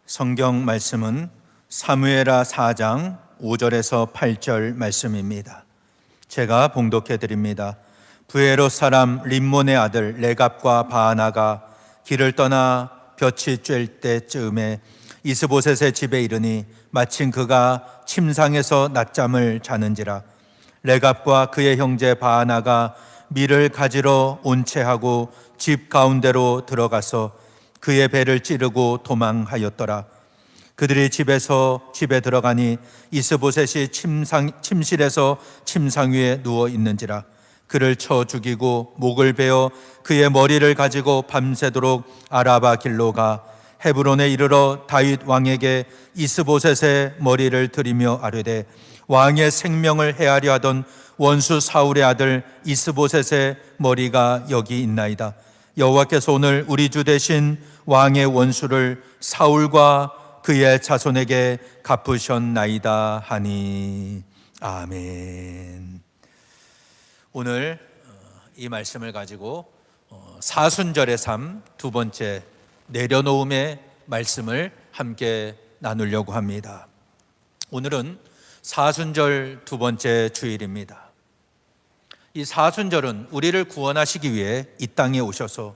성경 말씀은 사무엘하 4장 5절에서 8절 말씀입니다. 제가 봉독해 드립니다. 브에롯 사람 림몬의 아들 레갑과 바하나가 길을 떠나 볕이 쬐을 때쯤에 이스보셋의 집에 이르니 마침 그가 침상에서 낮잠을 자는지라. 레갑과 그의 형제 바하나가 밀을 가지러 온채하고 집 가운데로 들어가서 그의 배를 찌르고 도망하였더라. 그들이 집에 들어가니 이스보셋이 침실에서 침상 위에 누워 있는지라. 그를 쳐 죽이고 목을 베어 그의 머리를 가지고 밤새도록 아라바 길로 가 헤브론에 이르러 다윗 왕에게 이스보셋의 머리를 들이며 아뢰되 왕의 생명을 해하려 하던 원수 사울의 아들 이스보셋의 머리가 여기 있나이다. 여호와께서 오늘 우리 주 대신 왕의 원수를 사울과 그의 자손에게 갚으셨나이다 하니. 아멘. 오늘 이 말씀을 가지고 사순절의 삶 두 번째 내려놓음의 말씀을 함께 나누려고 합니다. 오늘은 사순절 두 번째 주일입니다. 이 사순절은 우리를 구원하시기 위해 이 땅에 오셔서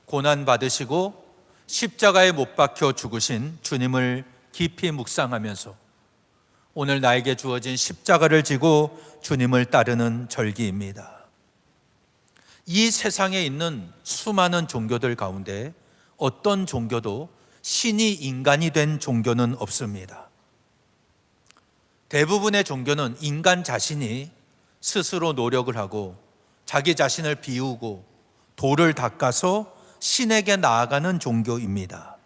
고난받으시고 십자가에 못 박혀 죽으신 주님을 깊이 묵상하면서 오늘 나에게 주어진 십자가를 지고 주님을 따르는 절기입니다. 이 세상에 있는 수많은 종교들 가운데 어떤 종교도 신이 인간이 된 종교는 없습니다. 대부분의 종교는 인간 자신이 스스로 노력을 하고 자기 자신을 비우고 도를 닦아서 신에게 나아가는 종교입니다.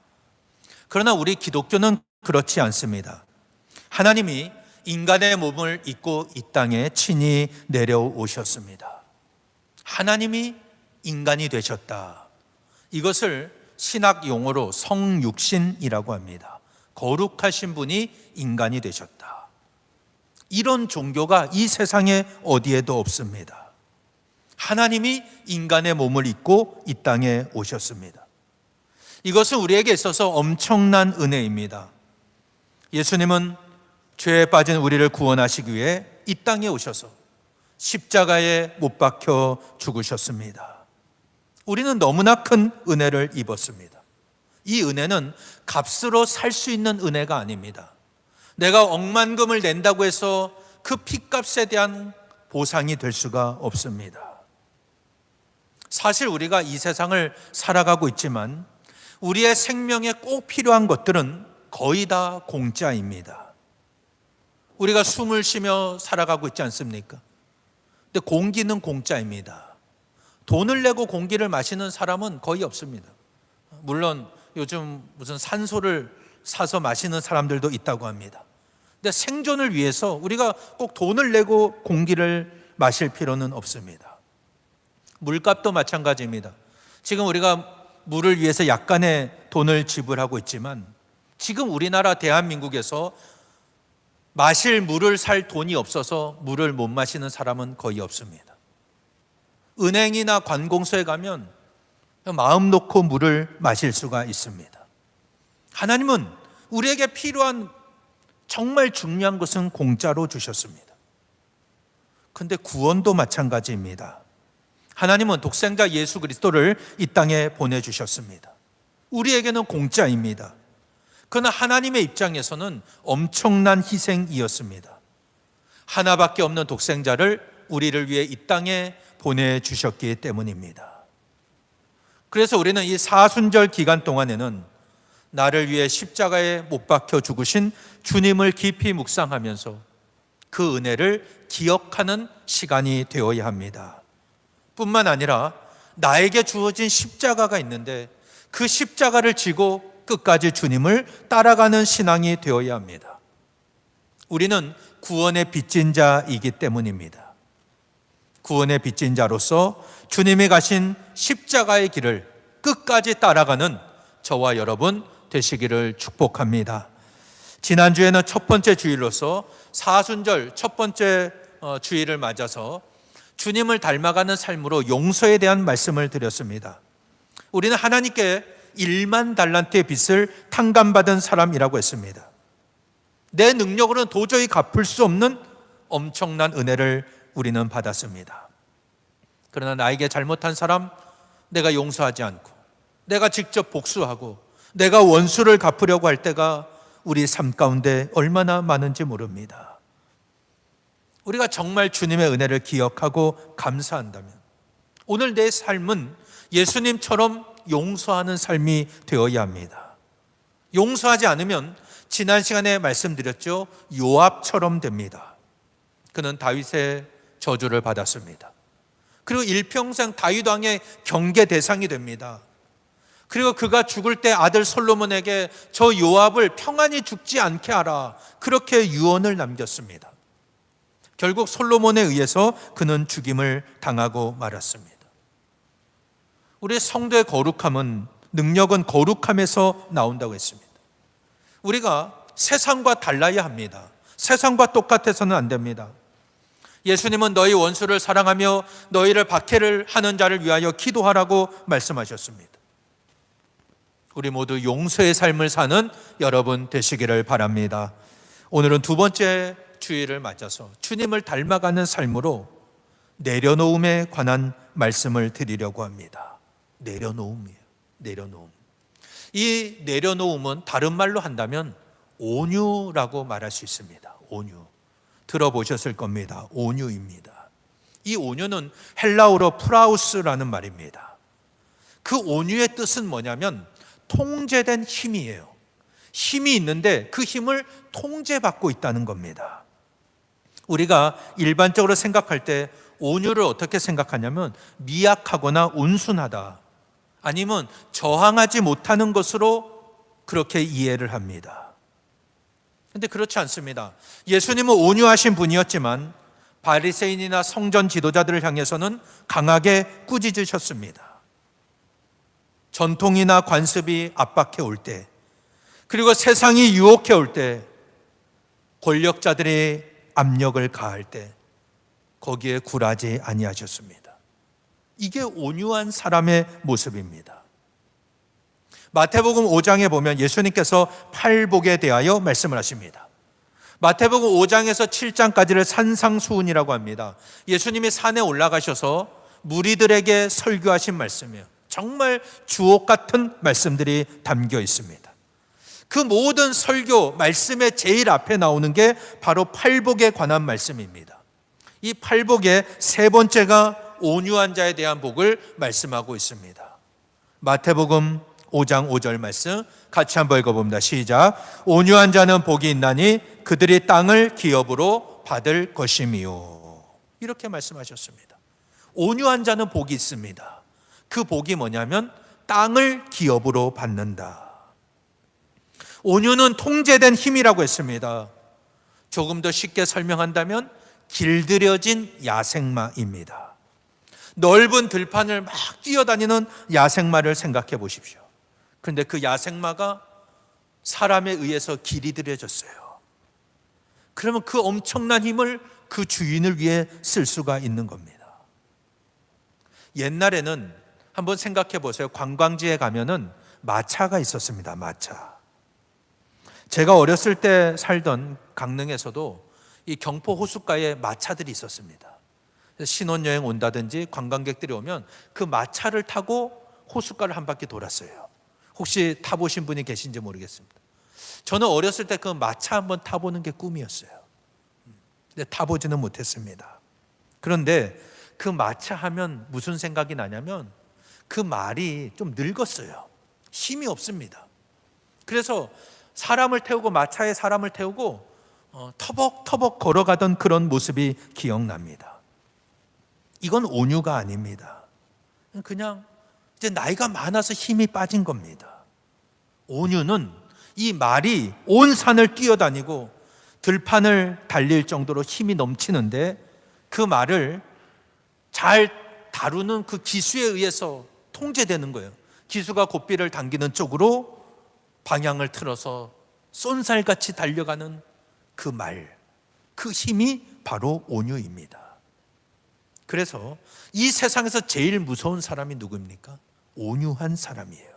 그러나 우리 기독교는 그렇지 않습니다. 하나님이 인간의 몸을 입고 이 땅에 친히 내려오셨습니다. 하나님이 인간이 되셨다. 이것을 신학 용어로 성육신이라고 합니다. 거룩하신 분이 인간이 되셨다. 이런 종교가 이 세상에 어디에도 없습니다. 하나님이 인간의 몸을 입고 이 땅에 오셨습니다. 이것은 우리에게 있어서 엄청난 은혜입니다. 예수님은 죄에 빠진 우리를 구원하시기 위해 이 땅에 오셔서 십자가에 못 박혀 죽으셨습니다. 우리는 너무나 큰 은혜를 입었습니다. 이 은혜는 값으로 살 수 있는 은혜가 아닙니다. 내가 억만금을 낸다고 해서 그 핏값에 대한 보상이 될 수가 없습니다. 사실 우리가 이 세상을 살아가고 있지만 우리의 생명에 꼭 필요한 것들은 거의 다 공짜입니다. 우리가 숨을 쉬며 살아가고 있지 않습니까? 근데 공기는 공짜입니다. 돈을 내고 공기를 마시는 사람은 거의 없습니다. 물론 요즘 무슨 산소를 사서 마시는 사람들도 있다고 합니다. 근데 생존을 위해서 우리가 꼭 돈을 내고 공기를 마실 필요는 없습니다. 물값도 마찬가지입니다. 지금 우리가 물을 위해서 약간의 돈을 지불하고 있지만 지금 우리나라 대한민국에서 마실 물을 살 돈이 없어서 물을 못 마시는 사람은 거의 없습니다. 은행이나 관공서에 가면 마음 놓고 물을 마실 수가 있습니다. 하나님은 우리에게 필요한 정말 중요한 것은 공짜로 주셨습니다. 그런데 구원도 마찬가지입니다. 하나님은 독생자 예수 그리스도를 이 땅에 보내주셨습니다. 우리에게는 공짜입니다. 그러나 하나님의 입장에서는 엄청난 희생이었습니다. 하나밖에 없는 독생자를 우리를 위해 이 땅에 보내주셨기 때문입니다. 그래서 우리는 이 사순절 기간 동안에는 나를 위해 십자가에 못 박혀 죽으신 주님을 깊이 묵상하면서 그 은혜를 기억하는 시간이 되어야 합니다. 뿐만 아니라 나에게 주어진 십자가가 있는데 그 십자가를 지고 끝까지 주님을 따라가는 신앙이 되어야 합니다. 우리는 구원의 빚진 자이기 때문입니다. 구원의 빚진 자로서 주님이 가신 십자가의 길을 끝까지 따라가는 저와 여러분 되시기를 축복합니다. 지난주에는 첫 번째 주일로서 사순절 첫 번째 주일을 맞아서 주님을 닮아가는 삶으로 용서에 대한 말씀을 드렸습니다. 우리는 하나님께 1만 달란트의 빚을 탕감받은 사람이라고 했습니다. 내 능력으로는 도저히 갚을 수 없는 엄청난 은혜를 우리는 받았습니다. 그러나 나에게 잘못한 사람, 내가 용서하지 않고 내가 직접 복수하고 내가 원수를 갚으려고 할 때가 우리 삶 가운데 얼마나 많은지 모릅니다. 우리가 정말 주님의 은혜를 기억하고 감사한다면 오늘 내 삶은 예수님처럼 용서하는 삶이 되어야 합니다. 용서하지 않으면 지난 시간에 말씀드렸죠. 요압처럼 됩니다. 그는 다윗의 저주를 받았습니다. 그리고 일평생 다윗 왕의 경계 대상이 됩니다. 그리고 그가 죽을 때 아들 솔로몬에게 저 요압을 평안히 죽지 않게 하라, 그렇게 유언을 남겼습니다. 결국 솔로몬에 의해서 그는 죽임을 당하고 말았습니다. 우리 성도의 거룩함은, 능력은 거룩함에서 나온다고 했습니다. 우리가 세상과 달라야 합니다. 세상과 똑같아서는 안 됩니다. 예수님은 너희 원수를 사랑하며 너희를 박해를 하는 자를 위하여 기도하라고 말씀하셨습니다. 우리 모두 용서의 삶을 사는 여러분 되시기를 바랍니다. 오늘은 두 번째 주일을 맞아서 주님을 닮아가는 삶으로 내려놓음에 관한 말씀을 드리려고 합니다. 내려놓음이에요. 내려놓음. 이 내려놓음은 다른 말로 한다면 온유라고 말할 수 있습니다. 온유. 들어보셨을 겁니다. 온유입니다. 이 온유는 헬라어로 프라우스라는 말입니다. 그 온유의 뜻은 뭐냐면 통제된 힘이에요. 힘이 있는데 그 힘을 통제받고 있다는 겁니다. 우리가 일반적으로 생각할 때 온유를 어떻게 생각하냐면 미약하거나 온순하다, 아니면 저항하지 못하는 것으로 그렇게 이해를 합니다. 그런데 그렇지 않습니다. 예수님은 온유하신 분이었지만 바리새인이나 성전 지도자들을 향해서는 강하게 꾸짖으셨습니다. 전통이나 관습이 압박해 올 때, 그리고 세상이 유혹해 올 때, 권력자들이 압력을 가할 때 거기에 굴하지 아니하셨습니다. 이게 온유한 사람의 모습입니다. 마태복음 5장에 보면 예수님께서 팔복에 대하여 말씀을 하십니다. 마태복음 5장에서 7장까지를 산상수훈이라고 합니다. 예수님이 산에 올라가셔서 무리들에게 설교하신 말씀이에요. 정말 주옥 같은 말씀들이 담겨 있습니다. 그 모든 설교 말씀의 제일 앞에 나오는 게 바로 팔복에 관한 말씀입니다. 이 팔복의 세 번째가 온유한 자에 대한 복을 말씀하고 있습니다. 마태복음 5장 5절 말씀 같이 한번 읽어봅니다. 시작. 온유한 자는 복이 있나니 그들이 땅을 기업으로 받을 것이미요. 이렇게 말씀하셨습니다. 온유한 자는 복이 있습니다. 그 복이 뭐냐면 땅을 기업으로 받는다. 온유는 통제된 힘이라고 했습니다. 조금 더 쉽게 설명한다면 길들여진 야생마입니다. 넓은 들판을 막 뛰어다니는 야생마를 생각해 보십시오. 그런데 그 야생마가 사람에 의해서 길이 들여졌어요. 그러면 그 엄청난 힘을 그 주인을 위해 쓸 수가 있는 겁니다. 옛날에는 한번 생각해 보세요. 관광지에 가면은 마차가 있었습니다. 마차. 제가 어렸을 때 살던 강릉에서도 이 경포 호숫가에 마차들이 있었습니다. 신혼여행 온다든지 관광객들이 오면 그 마차를 타고 호숫가를 한 바퀴 돌았어요. 혹시 타보신 분이 계신지 모르겠습니다. 저는 어렸을 때 그 마차 한번 타보는 게 꿈이었어요. 근데 타보지는 못했습니다. 그런데 그 마차 하면 무슨 생각이 나냐면 그 말이 좀 늙었어요. 힘이 없습니다. 그래서 사람을 태우고 마차에 사람을 태우고 터벅터벅 걸어가던 그런 모습이 기억납니다. 이건 온유가 아닙니다. 그냥 이제 나이가 많아서 힘이 빠진 겁니다. 온유는 이 말이 온 산을 뛰어다니고 들판을 달릴 정도로 힘이 넘치는데 그 말을 잘 다루는 그 기수에 의해서 통제되는 거예요. 기수가 고삐를 당기는 쪽으로 방향을 틀어서 쏜살같이 달려가는 그 말, 그 힘이 바로 온유입니다. 그래서 이 세상에서 제일 무서운 사람이 누구입니까? 온유한 사람이에요.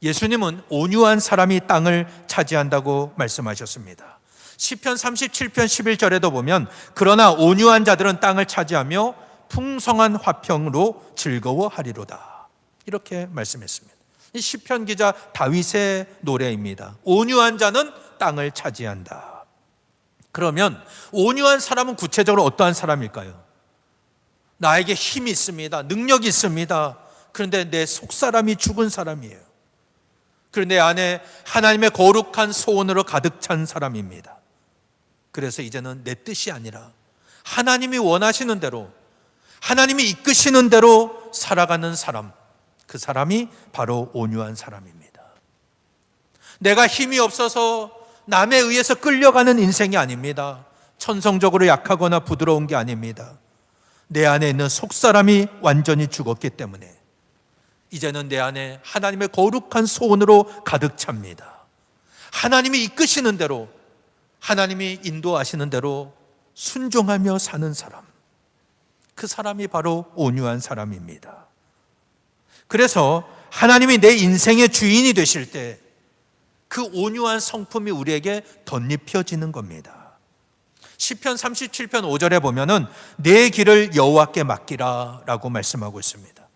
예수님은 온유한 사람이 땅을 차지한다고 말씀하셨습니다. 시편 37편 11절에도 보면 그러나 온유한 자들은 땅을 차지하며 풍성한 화평으로 즐거워하리로다, 이렇게 말씀했습니다. 이 시편 기자 다윗의 노래입니다. 온유한 자는 땅을 차지한다. 그러면 온유한 사람은 구체적으로 어떠한 사람일까요? 나에게 힘이 있습니다. 능력이 있습니다. 그런데 내 속사람이 죽은 사람이에요. 그리고 내 안에 하나님의 거룩한 소원으로 가득 찬 사람입니다. 그래서 이제는 내 뜻이 아니라 하나님이 원하시는 대로, 하나님이 이끄시는 대로 살아가는 사람, 그 사람이 바로 온유한 사람입니다. 내가 힘이 없어서 남에 의해서 끌려가는 인생이 아닙니다. 천성적으로 약하거나 부드러운 게 아닙니다. 내 안에 있는 속사람이 완전히 죽었기 때문에 이제는 내 안에 하나님의 거룩한 소원으로 가득 찹니다. 하나님이 이끄시는 대로, 하나님이 인도하시는 대로 순종하며 사는 사람, 그 사람이 바로 온유한 사람입니다. 그래서 하나님이 내 인생의 주인이 되실 때 그 온유한 성품이 우리에게 덧입혀지는 겁니다. 시편 37편 5절에 보면은 내 길을 여호와께 맡기라 라고 말씀하고 있습니다.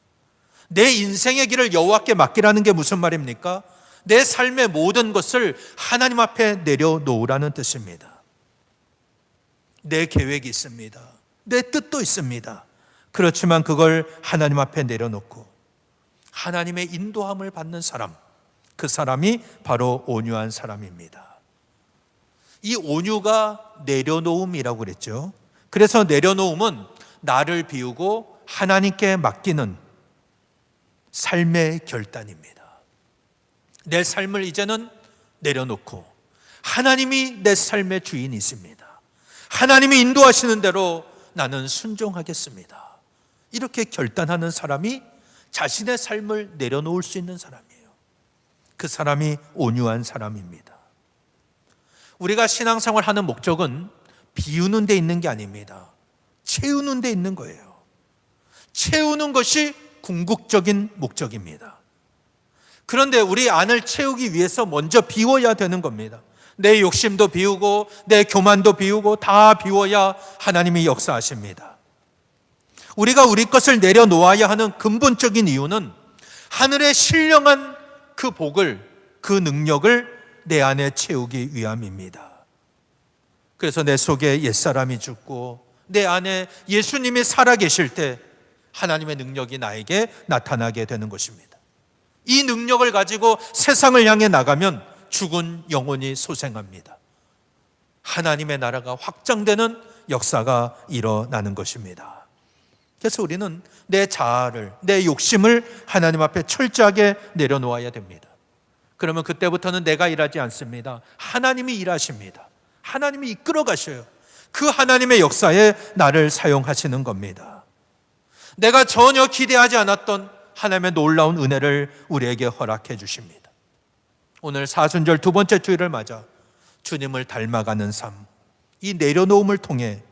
내 인생의 길을 여호와께 맡기라는 게 무슨 말입니까? 내 삶의 모든 것을 하나님 앞에 내려놓으라는 뜻입니다. 내 계획이 있습니다. 내 뜻도 있습니다. 그렇지만 그걸 하나님 앞에 내려놓고 하나님의 인도함을 받는 사람, 그 사람이 바로 온유한 사람입니다. 이 온유가 내려놓음이라고 그랬죠. 그래서 내려놓음은 나를 비우고 하나님께 맡기는 삶의 결단입니다. 내 삶을 이제는 내려놓고 하나님이 내 삶의 주인이십니다. 하나님이 인도하시는 대로 나는 순종하겠습니다. 이렇게 결단하는 사람이 자신의 삶을 내려놓을 수 있는 사람이에요. 그 사람이 온유한 사람입니다. 우리가 신앙생활 하는 목적은 비우는 데 있는 게 아닙니다. 채우는 데 있는 거예요. 채우는 것이 궁극적인 목적입니다. 그런데 우리 안을 채우기 위해서 먼저 비워야 되는 겁니다. 내 욕심도 비우고 내 교만도 비우고 다 비워야 하나님이 역사하십니다. 우리가 우리 것을 내려놓아야 하는 근본적인 이유는 하늘의 신령한 그 복을, 그 능력을 내 안에 채우기 위함입니다. 그래서 내 속에 옛사람이 죽고 내 안에 예수님이 살아계실 때 하나님의 능력이 나에게 나타나게 되는 것입니다. 이 능력을 가지고 세상을 향해 나가면 죽은 영혼이 소생합니다. 하나님의 나라가 확장되는 역사가 일어나는 것입니다. 그래서 우리는 내 자아를, 내 욕심을 하나님 앞에 철저하게 내려놓아야 됩니다. 그러면 그때부터는 내가 일하지 않습니다. 하나님이 일하십니다. 하나님이 이끌어 가셔요. 그 하나님의 역사에 나를 사용하시는 겁니다. 내가 전혀 기대하지 않았던 하나님의 놀라운 은혜를 우리에게 허락해 주십니다. 오늘 사순절 두 번째 주일을 맞아 주님을 닮아가는 삶, 이 내려놓음을 통해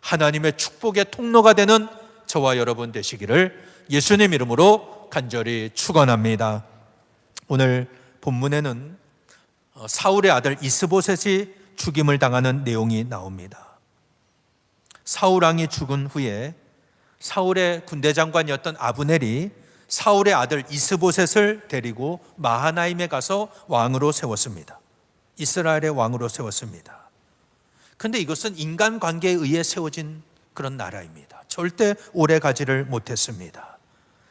하나님의 축복의 통로가 되는 저와 여러분 되시기를 예수님 이름으로 간절히 축원합니다. 오늘 본문에는 사울의 아들 이스보셋이 죽임을 당하는 내용이 나옵니다. 사울 왕이 죽은 후에 사울의 군대 장관이었던 아브넬이 사울의 아들 이스보셋을 데리고 마하나임에 가서 왕으로 세웠습니다. 이스라엘의 왕으로 세웠습니다. 그런데 이것은 인간관계에 의해 세워진 그런 나라입니다. 절대 오래 가지를 못했습니다.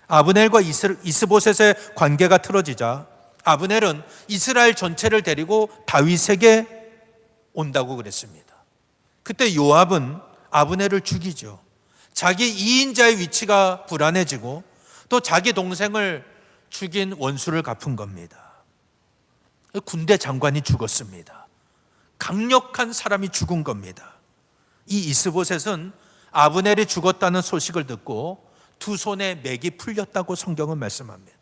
아브넬과 이스보셋의 관계가 틀어지자 아브넬은 이스라엘 전체를 데리고 다윗에게 온다고 그랬습니다. 그때 요압은 아브넬을 죽이죠. 자기 이인자의 위치가 불안해지고 또 자기 동생을 죽인 원수를 갚은 겁니다. 군대 장관이 죽었습니다. 강력한 사람이 죽은 겁니다. 이 이스보셋은 아브넬이 죽었다는 소식을 듣고 두 손에 맥이 풀렸다고 성경은 말씀합니다.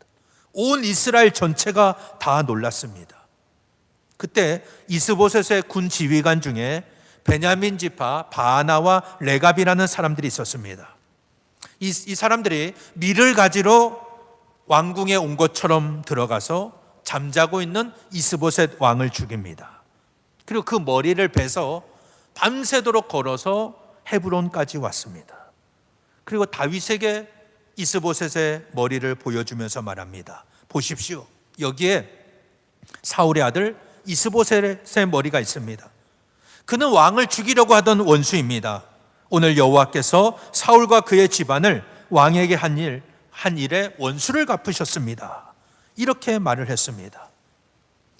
온 이스라엘 전체가 다 놀랐습니다. 그때 이스보셋의 군 지휘관 중에 베냐민 지파 바하나와 레갑이라는 사람들이 있었습니다. 이 사람들이 밀을 가지러 왕궁에 온 것처럼 들어가서 잠자고 있는 이스보셋 왕을 죽입니다. 그리고 그 머리를 베서 밤새도록 걸어서 헤브론까지 왔습니다. 그리고 다윗에게 이스보셋의 머리를 보여주면서 말합니다. 보십시오. 여기에 사울의 아들 이스보셋의 머리가 있습니다. 그는 왕을 죽이려고 하던 원수입니다. 오늘 여호와께서 사울과 그의 집안을 왕에게 한 일에 원수를 갚으셨습니다. 이렇게 말을 했습니다.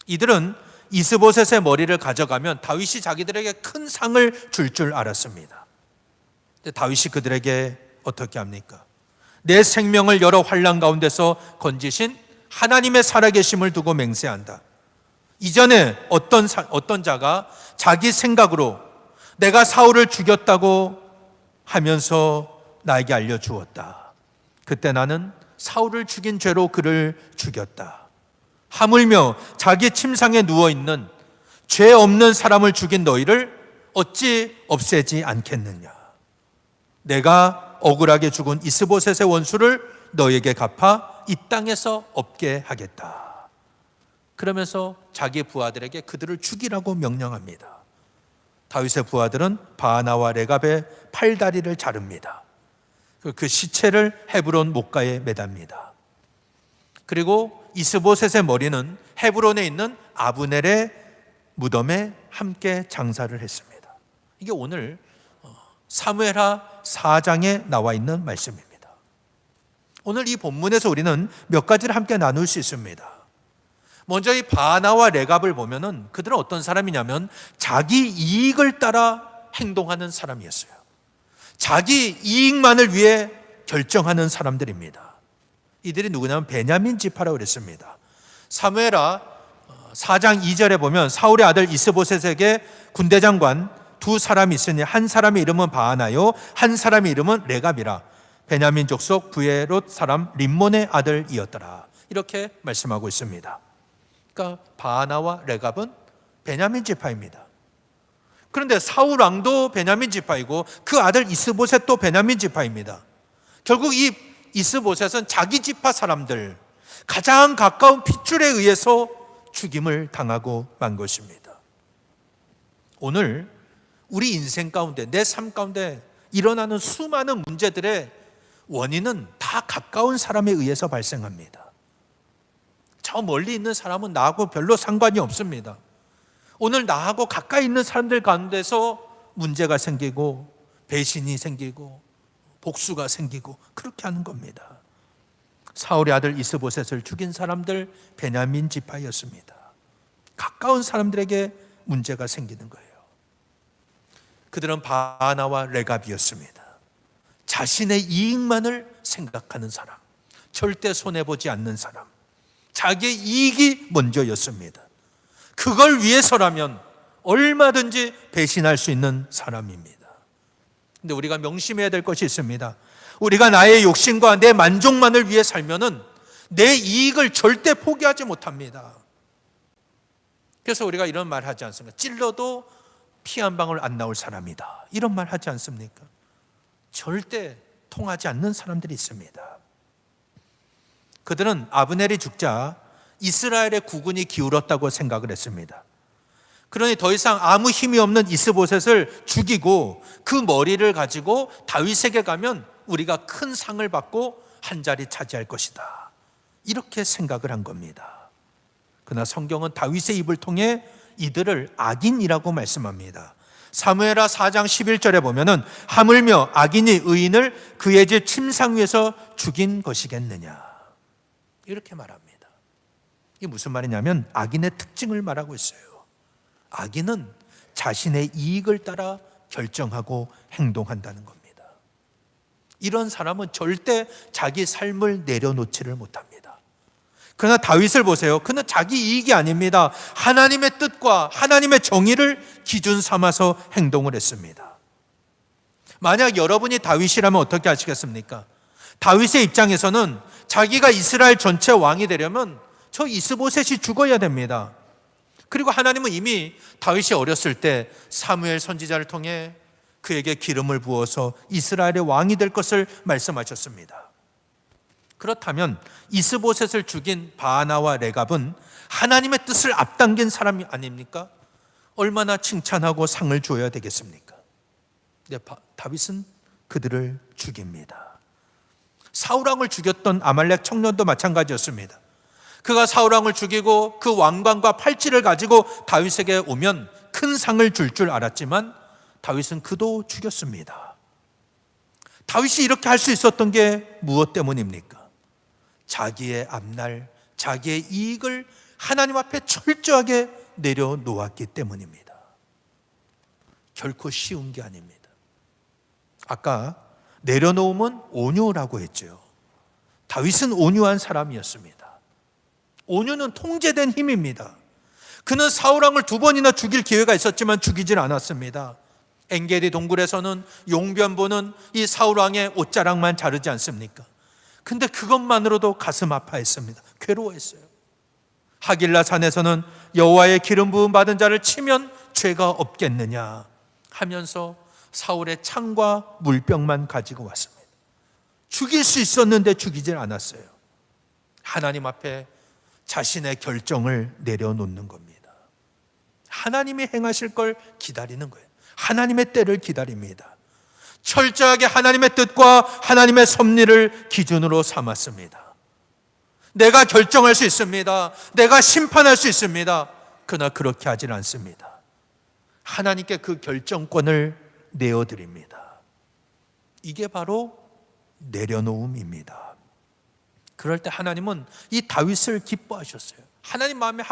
이들은 이스보셋의 머리를 가져가면 다윗이 자기들에게 큰 상을 줄 알았습니다. 근데 다윗이 그들에게 어떻게 합니까? 내 생명을 여러 환난 가운데서 건지신 하나님의 살아계심을 두고 맹세한다. 이전에 어떤 자가 자기 생각으로 내가 사울을 죽였다고 하면서 나에게 알려주었다. 그때 나는 사울을 죽인 죄로 그를 죽였다. 하물며 자기 침상에 누워있는 죄 없는 사람을 죽인 너희를 어찌 없애지 않겠느냐. 내가 억울하게 죽은 이스보셋의 원수를 너에게 갚아 이 땅에서 없게 하겠다. 그러면서 자기 부하들에게 그들을 죽이라고 명령합니다. 다윗의 부하들은 바하나와 레갑의 팔다리를 자릅니다. 그 시체를 헤브론 목가에 매답니다. 그리고 이스보셋의 머리는 헤브론에 있는 아브넬의 무덤에 함께 장사를 했습니다. 이게 오늘 사무엘하 4장에 나와 있는 말씀입니다. 오늘 이 본문에서 우리는 몇 가지를 함께 나눌 수 있습니다. 먼저 이 바하나와 레갑을 보면은 그들은 어떤 사람이냐면 자기 이익을 따라 행동하는 사람이었어요. 자기 이익만을 위해 결정하는 사람들입니다. 이들이 누구냐면 베냐민 지파라고 그랬습니다. 사무엘하 4장 2절에 보면 사울의 아들 이스보셋에게 군대 장관 두 사람이 있으니 한 사람의 이름은 바하나요 한 사람의 이름은 레갑이라 베냐민 족속 부에롯 사람 림몬의 아들이었더라. 이렇게 말씀하고 있습니다. 그러니까 바하나와 레갑은 베냐민 지파입니다. 그런데 사울 왕도 베냐민 지파이고 그 아들 이스보셋도 베냐민 지파입니다. 결국 이 이스보셋은 자기 지파 사람들 가장 가까운 핏줄에 의해서 죽임을 당하고 만 것입니다. 오늘 우리 인생 가운데 내 삶 가운데 일어나는 수많은 문제들의 원인은 다 가까운 사람에 의해서 발생합니다. 저 멀리 있는 사람은 나하고 별로 상관이 없습니다. 오늘 나하고 가까이 있는 사람들 가운데서 문제가 생기고 배신이 생기고 복수가 생기고 그렇게 하는 겁니다. 사울의 아들 이스보셋을 죽인 사람들 베냐민 지파였습니다. 가까운 사람들에게 문제가 생기는 거예요. 그들은 바하나와 레갑이었습니다. 자신의 이익만을 생각하는 사람, 절대 손해보지 않는 사람, 자기의 이익이 먼저였습니다. 그걸 위해서라면 얼마든지 배신할 수 있는 사람입니다. 근데 우리가 명심해야 될 것이 있습니다. 우리가 나의 욕심과 내 만족만을 위해 살면은 내 이익을 절대 포기하지 못합니다. 그래서 우리가 이런 말 하지 않습니까? 찔러도 피 한 방울 안 나올 사람이다. 이런 말 하지 않습니까? 절대 통하지 않는 사람들이 있습니다. 그들은 아브넬이 죽자 이스라엘의 국군이 기울었다고 생각을 했습니다. 그러니 더 이상 아무 힘이 없는 이스보셋을 죽이고 그 머리를 가지고 다윗에게 가면 우리가 큰 상을 받고 한 자리 차지할 것이다. 이렇게 생각을 한 겁니다. 그러나 성경은 다윗의 입을 통해 이들을 악인이라고 말씀합니다. 사무엘하 4장 11절에 보면은 하물며 악인이 의인을 그의 집 침상 위에서 죽인 것이겠느냐 이렇게 말합니다. 이게 무슨 말이냐면 악인의 특징을 말하고 있어요. 악인은 자신의 이익을 따라 결정하고 행동한다는 겁니다. 이런 사람은 절대 자기 삶을 내려놓지를 못합니다. 그러나 다윗을 보세요. 그는 자기 이익이 아닙니다. 하나님의 뜻과 하나님의 정의를 기준 삼아서 행동을 했습니다. 만약 여러분이 다윗이라면 어떻게 하시겠습니까? 다윗의 입장에서는 자기가 이스라엘 전체 왕이 되려면 저 이스보셋이 죽어야 됩니다. 그리고 하나님은 이미 다윗이 어렸을 때 사무엘 선지자를 통해 그에게 기름을 부어서 이스라엘의 왕이 될 것을 말씀하셨습니다. 그렇다면 이스보셋을 죽인 바하나와 레갑은 하나님의 뜻을 앞당긴 사람이 아닙니까? 얼마나 칭찬하고 상을 줘야 되겠습니까? 근데 다윗은 그들을 죽입니다. 사울왕을 죽였던 아말렉 청년도 마찬가지였습니다. 그가 사울왕을 죽이고 그 왕관과 팔찌를 가지고 다윗에게 오면 큰 상을 줄 알았지만 다윗은 그도 죽였습니다. 다윗이 이렇게 할 수 있었던 게 무엇 때문입니까? 자기의 앞날, 자기의 이익을 하나님 앞에 철저하게 내려놓았기 때문입니다. 결코 쉬운 게 아닙니다. 아까 내려놓음은 온유라고 했죠. 다윗은 온유한 사람이었습니다. 온유는 통제된 힘입니다. 그는 사울왕을 2번이나 죽일 기회가 있었지만 죽이질 않았습니다. 엔게디 동굴에서는 용변보는 이 사울왕의 옷자락만 자르지 않습니까? 근데 그것만으로도 가슴 아파했습니다. 괴로워했어요. 하길라 산에서는 여호와의 기름 부음 받은 자를 치면 죄가 없겠느냐 하면서 사울의 창과 물병만 가지고 왔습니다. 죽일 수 있었는데 죽이질 않았어요. 하나님 앞에 자신의 결정을 내려놓는 겁니다. 하나님이 행하실 걸 기다리는 거예요. 하나님의 때를 기다립니다. 철저하게 하나님의 뜻과 하나님의 섭리를 기준으로 삼았습니다. 내가 결정할 수 있습니다. 내가 심판할 수 있습니다. 그러나 그렇게 하질 않습니다. 하나님께 그 결정권을 내어드립니다. 이게 바로 내려놓음입니다. 그럴 때 하나님은 이 다윗을 기뻐하셨어요. 하나님 마음에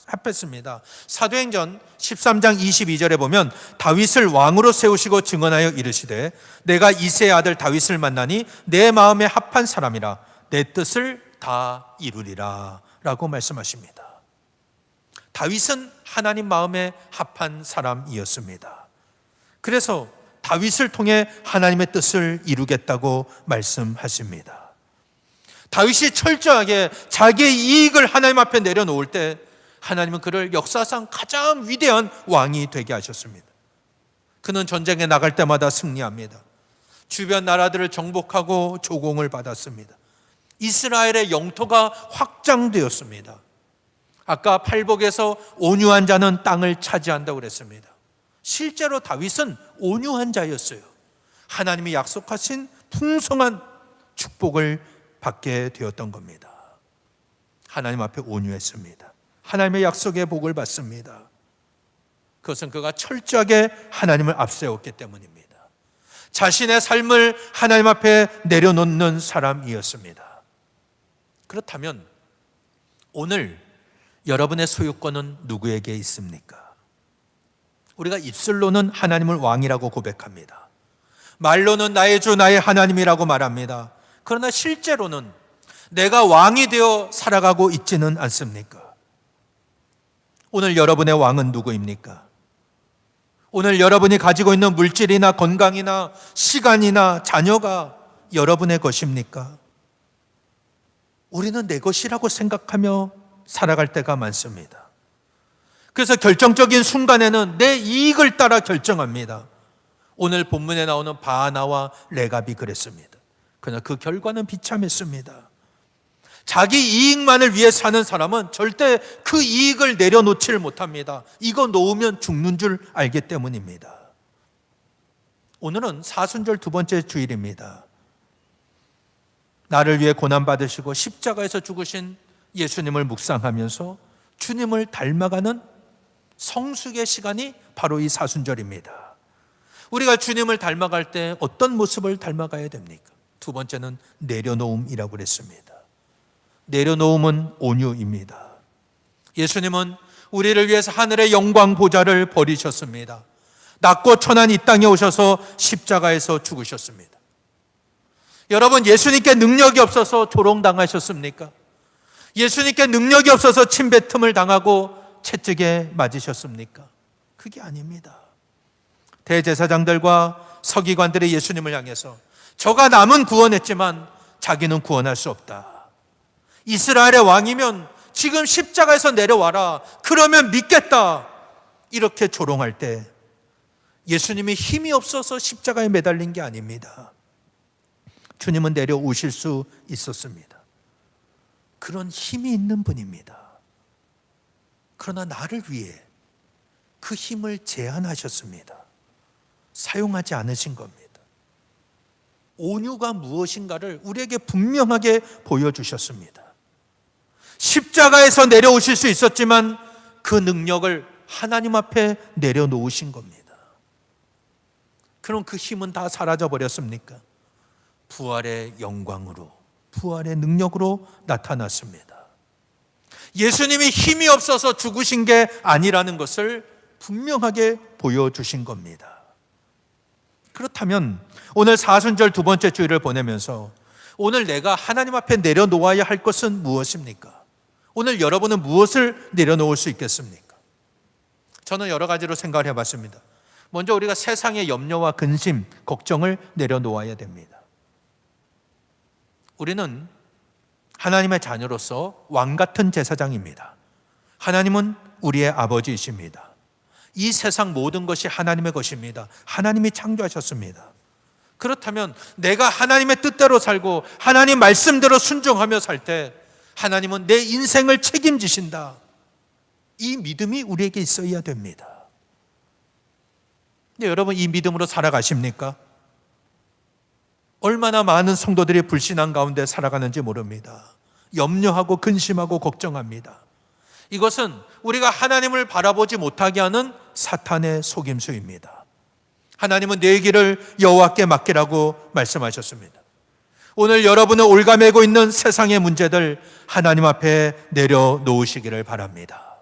합했습니다. 사도행전 13장 22절에 보면 다윗을 왕으로 세우시고 증언하여 이르시되 내가 이새의 아들 다윗을 만나니 내 마음에 합한 사람이라 내 뜻을 다 이루리라 라고 말씀하십니다. 다윗은 하나님 마음에 합한 사람이었습니다. 그래서 다윗을 통해 하나님의 뜻을 이루겠다고 말씀하십니다. 다윗이 철저하게 자기의 이익을 하나님 앞에 내려놓을 때 하나님은 그를 역사상 가장 위대한 왕이 되게 하셨습니다. 그는 전쟁에 나갈 때마다 승리합니다. 주변 나라들을 정복하고 조공을 받았습니다. 이스라엘의 영토가 확장되었습니다. 아까 팔복에서 온유한 자는 땅을 차지한다고 그랬습니다. 실제로 다윗은 온유한 자였어요. 하나님이 약속하신 풍성한 축복을 받게 되었던 겁니다. 하나님 앞에 온유했습니다. 하나님의 약속의 복을 받습니다. 그것은 그가 철저하게 하나님을 앞세웠기 때문입니다. 자신의 삶을 하나님 앞에 내려놓는 사람이었습니다. 그렇다면 오늘 여러분의 소유권은 누구에게 있습니까? 우리가 입술로는 하나님을 왕이라고 고백합니다. 말로는 나의 주 나의 하나님이라고 말합니다. 그러나 실제로는 내가 왕이 되어 살아가고 있지는 않습니까? 오늘 여러분의 왕은 누구입니까? 오늘 여러분이 가지고 있는 물질이나 건강이나 시간이나 자녀가 여러분의 것입니까? 우리는 내 것이라고 생각하며 살아갈 때가 많습니다. 그래서 결정적인 순간에는 내 이익을 따라 결정합니다. 오늘 본문에 나오는 바하나와 레갑이 그랬습니다. 그러나 그 결과는 비참했습니다. 자기 이익만을 위해 사는 사람은 절대 그 이익을 내려놓지를 못합니다. 이거 놓으면 죽는 줄 알기 때문입니다. 오늘은 사순절 2번째 주일입니다. 나를 위해 고난받으시고 십자가에서 죽으신 예수님을 묵상하면서 주님을 닮아가는 성숙의 시간이 바로 이 사순절입니다. 우리가 주님을 닮아갈 때 어떤 모습을 닮아가야 됩니까? 2번째는 내려놓음이라고 그랬습니다. 내려놓음은 온유입니다. 예수님은 우리를 위해서 하늘의 영광 보좌를 버리셨습니다. 낮고 천한 이 땅에 오셔서 십자가에서 죽으셨습니다. 여러분, 예수님께 능력이 없어서 조롱당하셨습니까? 예수님께 능력이 없어서 침뱉음을 당하고 채찍에 맞으셨습니까? 그게 아닙니다. 대제사장들과 서기관들이 예수님을 향해서 저가 남은 구원했지만 자기는 구원할 수 없다. 이스라엘의 왕이면 지금 십자가에서 내려와라. 그러면 믿겠다. 이렇게 조롱할 때 예수님이 힘이 없어서 십자가에 매달린 게 아닙니다. 주님은 내려오실 수 있었습니다. 그런 힘이 있는 분입니다. 그러나 나를 위해 그 힘을 제한하셨습니다. 사용하지 않으신 겁니다. 온유가 무엇인가를 우리에게 분명하게 보여주셨습니다. 십자가에서 내려오실 수 있었지만 그 능력을 하나님 앞에 내려놓으신 겁니다. 그럼 그 힘은 다 사라져 버렸습니까? 부활의 영광으로, 부활의 능력으로 나타났습니다. 예수님이 힘이 없어서 죽으신 게 아니라는 것을 분명하게 보여주신 겁니다. 그렇다면 오늘 사순절 두 번째 주일을 보내면서 오늘 내가 하나님 앞에 내려놓아야 할 것은 무엇입니까? 오늘 여러분은 무엇을 내려놓을 수 있겠습니까? 저는 여러 가지로 생각을 해봤습니다. 먼저 우리가 세상의 염려와 근심, 걱정을 내려놓아야 됩니다. 우리는 하나님의 자녀로서 왕 같은 제사장입니다. 하나님은 우리의 아버지이십니다. 이 세상 모든 것이 하나님의 것입니다. 하나님이 창조하셨습니다. 그렇다면 내가 하나님의 뜻대로 살고 하나님 말씀대로 순종하며 살 때 하나님은 내 인생을 책임지신다. 이 믿음이 우리에게 있어야 됩니다. 근데 여러분, 이 믿음으로 살아가십니까? 얼마나 많은 성도들이 불신앙 가운데 살아가는지 모릅니다. 염려하고 근심하고 걱정합니다. 이것은 우리가 하나님을 바라보지 못하게 하는 사탄의 속임수입니다. 하나님은 내 길을 여호와께 맡기라고 말씀하셨습니다. 오늘 여러분은 올가매고 있는 세상의 문제들 하나님 앞에 내려놓으시기를 바랍니다.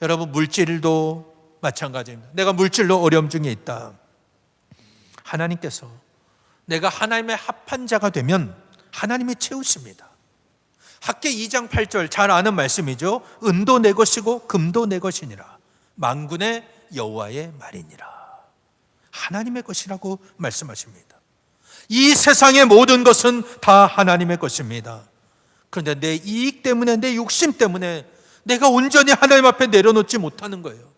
여러분, 물질도 마찬가지입니다. 내가 물질로 어려움 중에 있다. 하나님께서 내가 하나님의 합한 자가 되면 하나님이 채우십니다. 학개 2장 8절 잘 아는 말씀이죠. 은도 내 것이고 금도 내 것이니라. 만군의 여호와의 말이니라. 하나님의 것이라고 말씀하십니다. 이 세상의 모든 것은 다 하나님의 것입니다. 그런데 내 이익 때문에, 내 욕심 때문에 내가 온전히 하나님 앞에 내려놓지 못하는 거예요.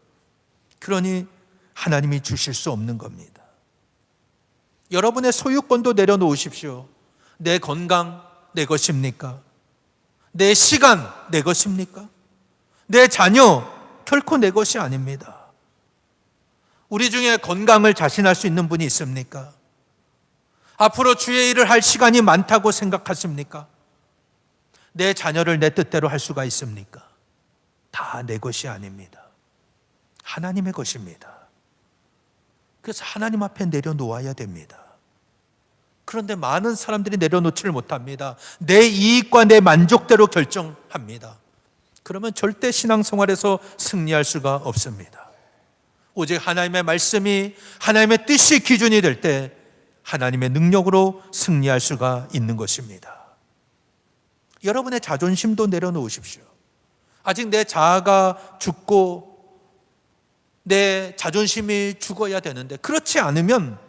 그러니 하나님이 주실 수 없는 겁니다. 여러분의 소유권도 내려놓으십시오. 내 건강 내 것입니까? 내 시간 내 것입니까? 내 자녀 결코 내 것이 아닙니다. 우리 중에 건강을 자신할 수 있는 분이 있습니까? 앞으로 주의 일을 할 시간이 많다고 생각하십니까? 내 자녀를 내 뜻대로 할 수가 있습니까? 다 내 것이 아닙니다. 하나님의 것입니다. 그래서 하나님 앞에 내려놓아야 됩니다. 그런데 많은 사람들이 내려놓지를 못합니다. 내 이익과 내 만족대로 결정합니다. 그러면 절대 신앙생활에서 승리할 수가 없습니다. 오직 하나님의 말씀이, 하나님의 뜻이 기준이 될 때 하나님의 능력으로 승리할 수가 있는 것입니다. 여러분의 자존심도 내려놓으십시오. 아직 내 자아가 죽고 내 자존심이 죽어야 되는데, 그렇지 않으면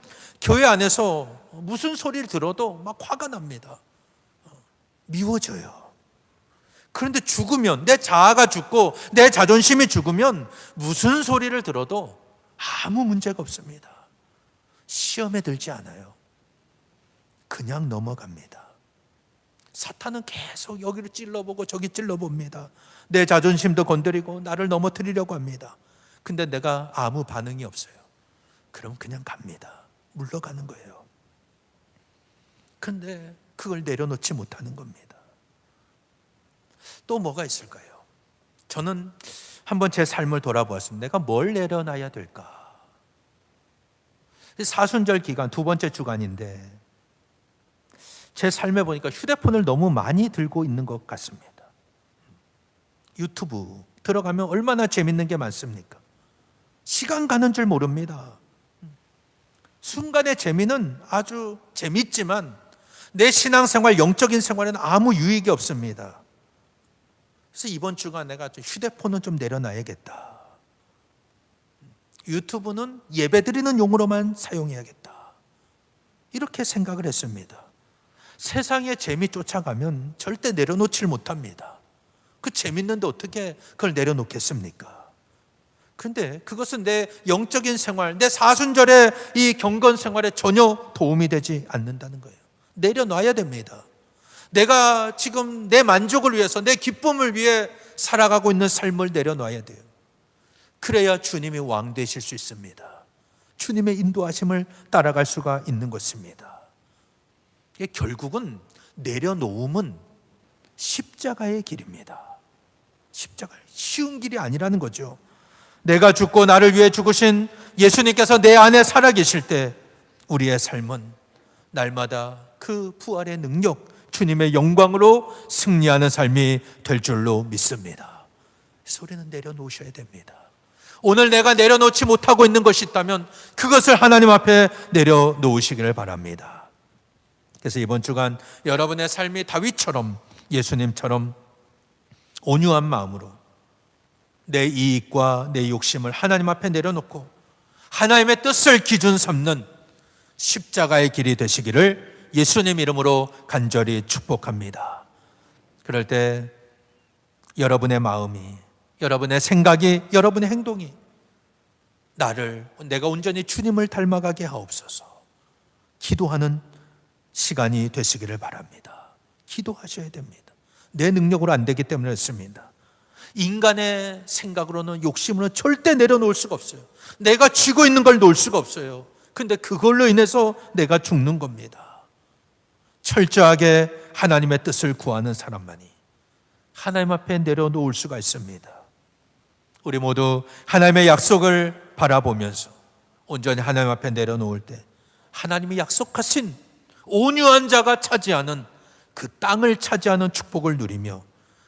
교회 안에서 무슨 소리를 들어도 막 화가 납니다. 미워져요. 그런데 죽으면, 내 자아가 죽고 내 자존심이 죽으면 무슨 소리를 들어도 아무 문제가 없습니다. 시험에 들지 않아요. 그냥 넘어갑니다. 사탄은 계속 여기를 찔러보고 저기 찔러봅니다. 내 자존심도 건드리고 나를 넘어뜨리려고 합니다. 근데 내가 아무 반응이 없어요. 그럼 그냥 갑니다. 물러가는 거예요. 근데 그걸 내려놓지 못하는 겁니다. 또 뭐가 있을까요? 저는 한번 제 삶을 돌아보았습니다. 내가 뭘 내려놔야 될까? 사순절 기간, 두 번째 주간인데 제 삶에 보니까 휴대폰을 너무 많이 들고 있는 것 같습니다. 유튜브 들어가면 얼마나 재밌는 게 많습니까? 시간 가는 줄 모릅니다. 순간의 재미는 아주 재밌지만 내 신앙생활, 영적인 생활에는 아무 유익이 없습니다. 그래서 이번 주간 내가 휴대폰은 좀 내려놔야겠다. 유튜브는 예배드리는 용으로만 사용해야겠다. 이렇게 생각을 했습니다. 세상의 재미 쫓아가면 절대 내려놓질 못합니다. 그 재밌는데 어떻게 그걸 내려놓겠습니까? 근데 그것은 내 영적인 생활, 내 사순절의 이 경건 생활에 전혀 도움이 되지 않는다는 거예요. 내려놔야 됩니다. 내가 지금 내 만족을 위해서, 내 기쁨을 위해 살아가고 있는 삶을 내려놔야 돼요. 그래야 주님이 왕 되실 수 있습니다. 주님의 인도하심을 따라갈 수가 있는 것입니다. 결국은 내려놓음은 십자가의 길입니다. 십자가, 쉬운 길이 아니라는 거죠. 내가 죽고 나를 위해 죽으신 예수님께서 내 안에 살아계실 때 우리의 삶은 날마다 그 부활의 능력, 주님의 영광으로 승리하는 삶이 될 줄로 믿습니다. 그래서 우리는 내려놓으셔야 됩니다. 오늘 내가 내려놓지 못하고 있는 것이 있다면 그것을 하나님 앞에 내려놓으시기를 바랍니다. 그래서 이번 주간 여러분의 삶이 다윗처럼, 예수님처럼 온유한 마음으로 내 이익과 내 욕심을 하나님 앞에 내려놓고 하나님의 뜻을 기준 삼는 십자가의 길이 되시기를 예수님 이름으로 간절히 축복합니다. 그럴 때 여러분의 마음이, 여러분의 생각이, 여러분의 행동이 내가 온전히 주님을 닮아가게 하옵소서. 기도하는 시간이 되시기를 바랍니다. 기도하셔야 됩니다. 내 능력으로 안 되기 때문에 그렇습니다. 인간의 생각으로는, 욕심으로는 절대 내려놓을 수가 없어요. 내가 쥐고 있는 걸 놓을 수가 없어요. 근데 그걸로 인해서 내가 죽는 겁니다. 철저하게 하나님의 뜻을 구하는 사람만이 하나님 앞에 내려놓을 수가 있습니다. 우리 모두 하나님의 약속을 바라보면서 온전히 하나님 앞에 내려놓을 때 하나님이 약속하신 온유한 자가 차지하는 그 땅을 차지하는 축복을 누리며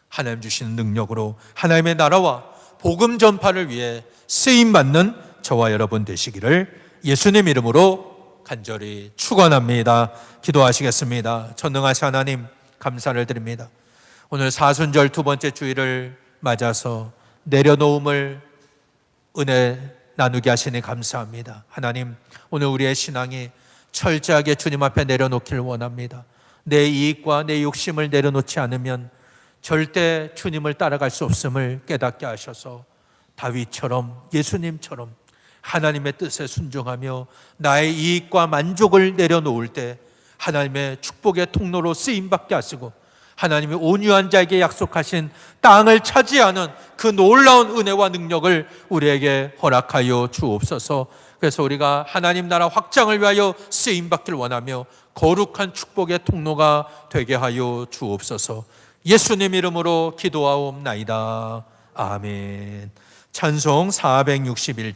하나님 주시는 능력으로 하나님의 나라와 복음 전파를 위해 쓰임받는 저와 여러분 되시기를 예수님 이름으로 간절히 축원합니다. 기도하시겠습니다. 전능하신 하나님, 감사를 드립니다. 오늘 사순절 두 번째 주일을 맞아서 내려놓음을 은혜 나누게 하시니 감사합니다. 하나님, 오늘 우리의 신앙이 철저하게 주님 앞에 내려놓기를 원합니다. 내 이익과 내 욕심을 내려놓지 않으면 절대 주님을 따라갈 수 없음을 깨닫게 하셔서 다윗처럼, 예수님처럼 하나님의 뜻에 순종하며 나의 이익과 만족을 내려놓을 때 하나님의 축복의 통로로 쓰임받게 하시고 하나님이 온유한 자에게 약속하신 땅을 차지하는 그 놀라운 은혜와 능력을 우리에게 허락하여 주옵소서. 그래서 우리가 하나님 나라 확장을 위하여 쓰임받기를 원하며 거룩한 축복의 통로가 되게 하여 주옵소서. 예수님 이름으로 기도하옵나이다. 아멘. 찬송 461